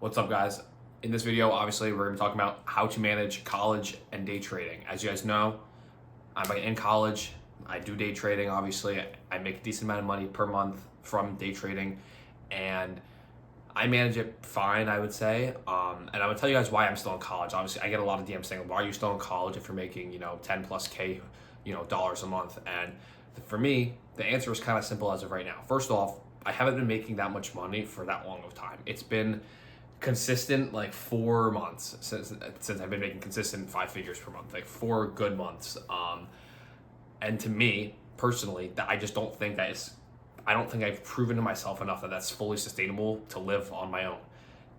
What's up, guys? In this video, obviously, we're going to be talking about how to manage college and day trading. As you guys know, I'm in college. I do day trading, obviously. I make a decent amount of money per month from day trading, and I manage it fine, I would say. And I'm going to tell you guys why I'm still in college. Obviously, I get a lot of DMs saying, why are you still in college if you're making, 10 plus K, dollars a month? And for me, the answer is kind of simple as of right now. First off, I haven't been making that much money for that long of time. It's been consistent like 4 months since I've been making consistent 5 figures per month, like 4 good months. And to me personally, that I just don't think that is, I don't think I've proven to myself enough that that's fully sustainable to live on my own.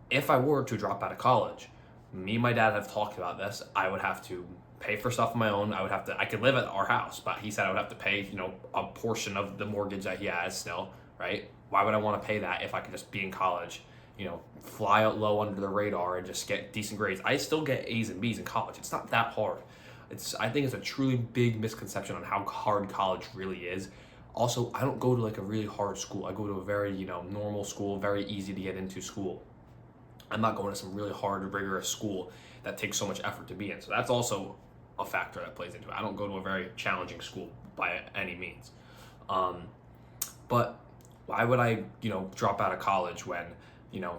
If I were to drop out of college, me and my dad have talked about this. I would have to pay for stuff on my own. I could live at our house, but he said I would have to pay, a portion of the mortgage that he has still, right? Why would I want to pay that if I could just be in college, fly out low under the radar and just get decent grades? I still get A's and B's in college. It's not that hard. I think it's a truly big misconception on how hard college really is. Also, I don't go to like a really hard school. I go to a very, normal school, very easy to get into school. I'm not going to some really hard, rigorous school that takes so much effort to be in. So that's also a factor that plays into it. I don't go to a very challenging school by any means. But why would I, drop out of college when,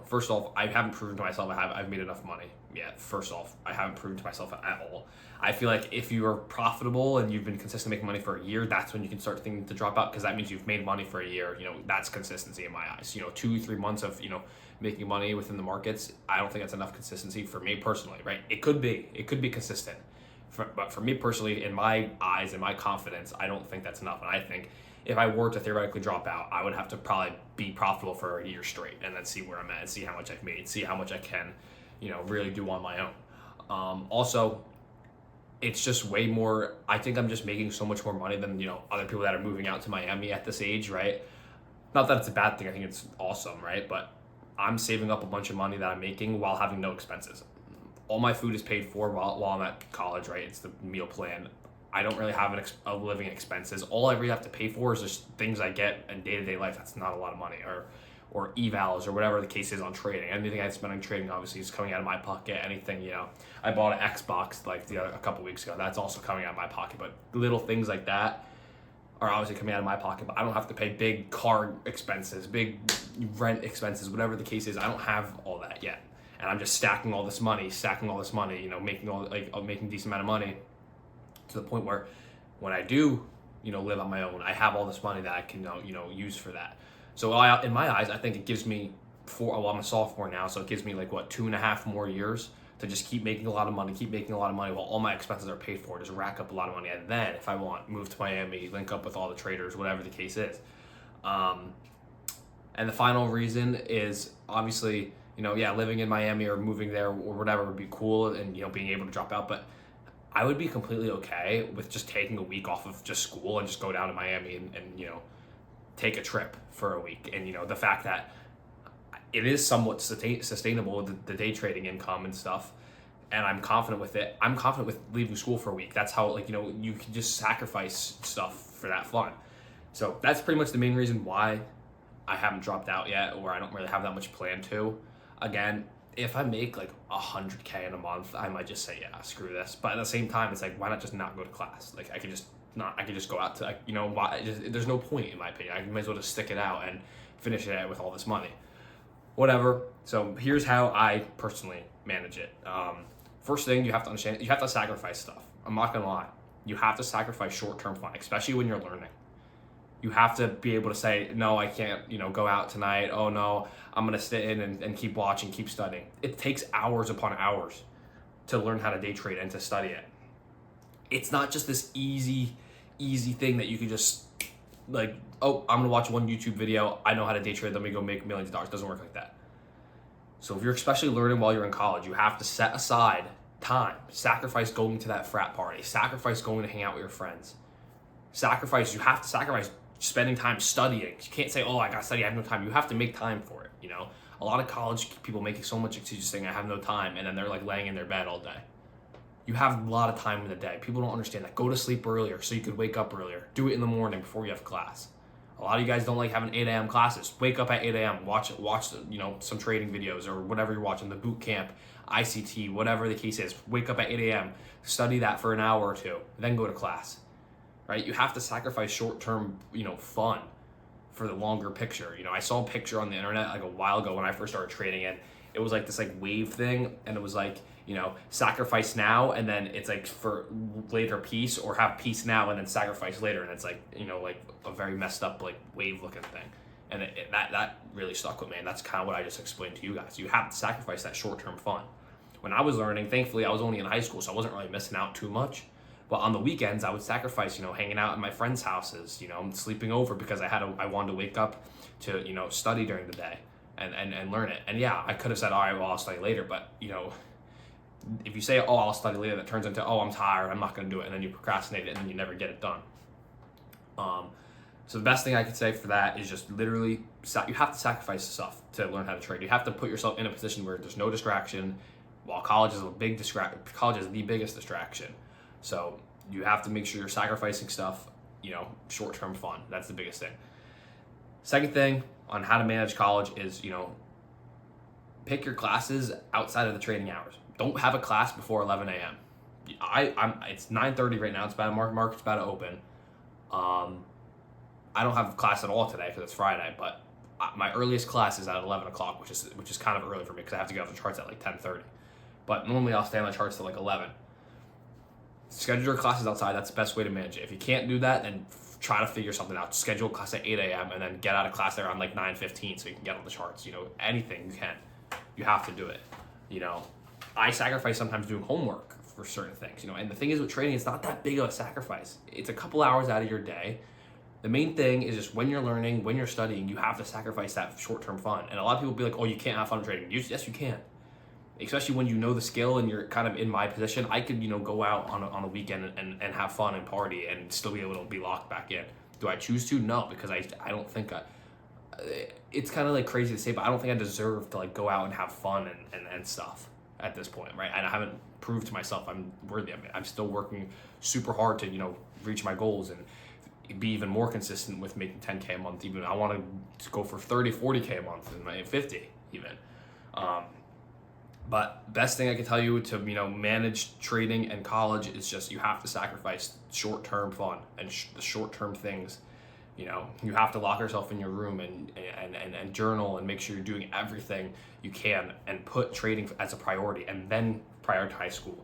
first off, I haven't proven to myself I've made enough money yet. First off, I haven't proven to myself at all. I feel like if you are profitable and you've been consistent making money for a year, that's when you can start thinking to drop out, because that means you've made money for a year. That's consistency in my eyes. 2-3 months of, making money within the markets, I don't think that's enough consistency for me personally, right? It could be consistent. But for me personally, in my eyes and my confidence, I don't think that's enough. And I think if I were to theoretically drop out, I would have to probably be profitable for a year straight and then see where I'm at and see how much I've made, see how much I can, really do on my own. Also, it's just way more, I think I'm just making so much more money than, other people that are moving out to Miami at this age, right? Not that it's a bad thing. I think it's awesome, right? But I'm saving up a bunch of money that I'm making while having no expenses. All my food is paid for while I'm at college, right? It's the meal plan. I don't really have a living expenses. All I really have to pay for is just things I get in day-to-day life. That's not a lot of money, or evals or whatever the case is on trading. Anything I spend on trading obviously is coming out of my pocket. Anything, I bought an Xbox like a couple weeks ago. That's also coming out of my pocket. But little things like that are obviously coming out of my pocket, but I don't have to pay big car expenses, big rent expenses, whatever the case is. I don't have all that yet. And I'm just stacking all this money, making decent amount of money to the point where when I do, live on my own, I have all this money that I can, use for that. So in my eyes, I think it gives me I'm a sophomore now, so it gives me 2.5 more years to just keep making a lot of money while all my expenses are paid for, just rack up a lot of money. And then if I want, move to Miami, link up with all the traders, whatever the case is. And the final reason is obviously, living in Miami or moving there or whatever would be cool, and, being able to drop out. But I would be completely okay with just taking a week off of just school and just go down to Miami and take a trip for a week. And, the fact that it is somewhat sustainable, the day trading income and stuff, and I'm confident with it. I'm confident with leaving school for a week. That's how, you can just sacrifice stuff for that fun. So that's pretty much the main reason why I haven't dropped out yet, or I don't really have that much planned to. Again, if I make 100K in a month, I might just say, yeah, screw this. But at the same time, it's why not go to class? I could just go out to, there's no point in my opinion. I might as well just stick it out and finish it with all this money. Whatever. So here's how I personally manage it. First thing you have to understand, you have to sacrifice stuff. I'm not gonna lie. You have to sacrifice short-term fun, especially when you're learning. You have to be able to say, no, I can't, go out tonight. Oh no, I'm gonna sit in and keep watching, keep studying. It takes hours upon hours to learn how to day trade and to study it. It's not just this easy thing that you can just oh, I'm gonna watch one YouTube video, I know how to day trade, let me go make millions of dollars. It doesn't work like that. So if you're especially learning while you're in college, you have to set aside time, sacrifice going to that frat party, sacrifice going to hang out with your friends. You have to sacrifice spending time studying. You can't say, oh, I gotta study, I have no time. You have to make time for it, A lot of college people make so much excuses saying I have no time, and then they're laying in their bed all day. You have a lot of time in the day. People don't understand that. Go to sleep earlier so you could wake up earlier. Do it in the morning before you have class. A lot of you guys don't like having 8 a.m. classes. Wake up at 8 a.m. Watch some trading videos or whatever you're watching, the boot camp, ICT, whatever the case is. Wake up at 8 a.m. Study that for an hour or two, then go to class. Right? You have to sacrifice short-term, fun for the longer picture. I saw a picture on the internet like a while ago when I first started trading, and it was like this like wave thing, and it was like, sacrifice now, and then it's like for later peace, or have peace now and then sacrifice later, and it's like, like a very messed up like wave looking thing. And that really stuck with me, and that's kind of what I just explained to you guys. You have to sacrifice that short-term fun. When I was learning, thankfully I was only in high school, so I wasn't really missing out too much. But on the weekends, I would sacrifice, hanging out at my friends' houses, sleeping over, because I wanted to wake up to, study during the day and learn it. And yeah, I could have said, all right, well, I'll study later. But, if you say, oh, I'll study later, that turns into, oh, I'm tired, I'm not going to do it. And then you procrastinate it, and then you never get it done. So the best thing I could say for that is just literally, you have to sacrifice stuff to learn how to trade. You have to put yourself in a position where there's no distraction, while college is college is the biggest distraction. So you have to make sure you're sacrificing stuff, short-term fun. That's the biggest thing. Second thing on how to manage college is, pick your classes outside of the trading hours. Don't have a class before 11 a.m. It's 9:30 right now. It's about market's about to open. I don't have a class at all today because it's Friday, but my earliest class is at 11 o'clock, which is kind of early for me because I have to get off the charts at like 10:30. But normally I'll stay on the charts till like 11. Schedule your classes outside. That's the best way to manage it. If you can't do that, then try to figure something out. Schedule a class at 8 a.m. and then get out of class there around like 9:15 so you can get on the charts. Anything you can. You have to do it. I sacrifice sometimes doing homework for certain things. And the thing is with trading, it's not that big of a sacrifice. It's a couple hours out of your day. The main thing is just when you're learning, when you're studying, you have to sacrifice that short-term fun. And a lot of people be like, oh, you can't have fun trading. Yes, you can. Especially when you know the skill and you're kind of in my position. I could, go out on a weekend and have fun and party and still be able to be locked back in. Do I choose to? No, because I don't think it's kind of like crazy to say, but I don't think I deserve to like go out and have fun and stuff at this point, right? And I haven't proved to myself I'm worthy of it. I'm still working super hard to, reach my goals and be even more consistent with making 10K a month. Even I want to go for 30, 40K a month and 50 even. But best thing I can tell you to, manage trading and college is just you have to sacrifice short-term fun and the short-term things. You have to lock yourself in your room and journal and make sure you're doing everything you can and put trading as a priority and then prioritize school.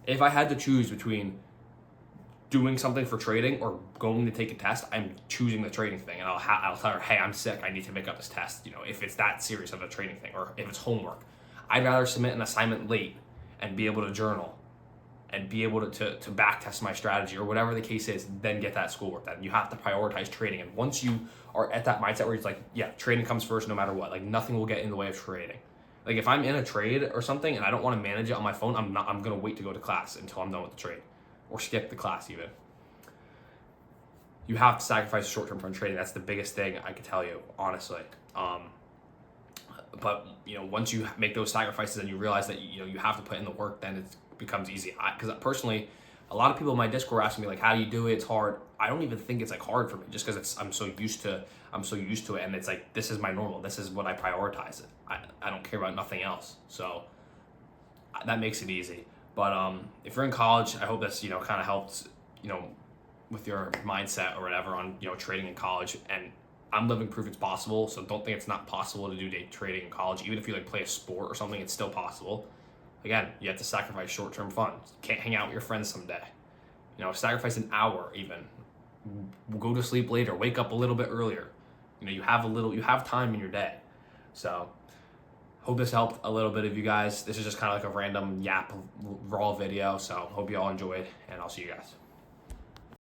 If I had to choose between doing something for trading or going to take a test, I'm choosing the trading thing. And I'll tell her, hey, I'm sick, I need to make up this test, if it's that serious of a trading thing, or if it's homework. I'd rather submit an assignment late and be able to journal and be able to back test my strategy or whatever the case is, then get that schoolwork done. You have to prioritize trading. And once you are at that mindset where it's like, yeah, trading comes first no matter what, like nothing will get in the way of trading. Like if I'm in a trade or something and I don't want to manage it on my phone, I'm going to wait to go to class until I'm done with the trade or skip the class even. You have to sacrifice short-term fun trading. That's the biggest thing I can tell you, honestly. But once you make those sacrifices and you realize that you have to put in the work, then it becomes easy. Because personally, a lot of people in my Discord ask me like, "How do you do it? It's hard." I don't even think it's like hard for me, just because I'm so used to it, and it's like this is my normal. This is what I prioritize. I don't care about nothing else. So that makes it easy. But if you're in college, I hope that's kind of helped with your mindset or whatever on trading in college. And I'm living proof it's possible, so don't think it's not possible to do day trading in college. Even if you play a sport or something, it's still possible. Again, you have to sacrifice short-term fun. You can't hang out with your friends someday. Sacrifice an hour even. Go to sleep later. Wake up a little bit earlier. You have time in your day. So, hope this helped a little bit of you guys. This is just kind of like a random raw video. So, hope you all enjoyed, and I'll see you guys.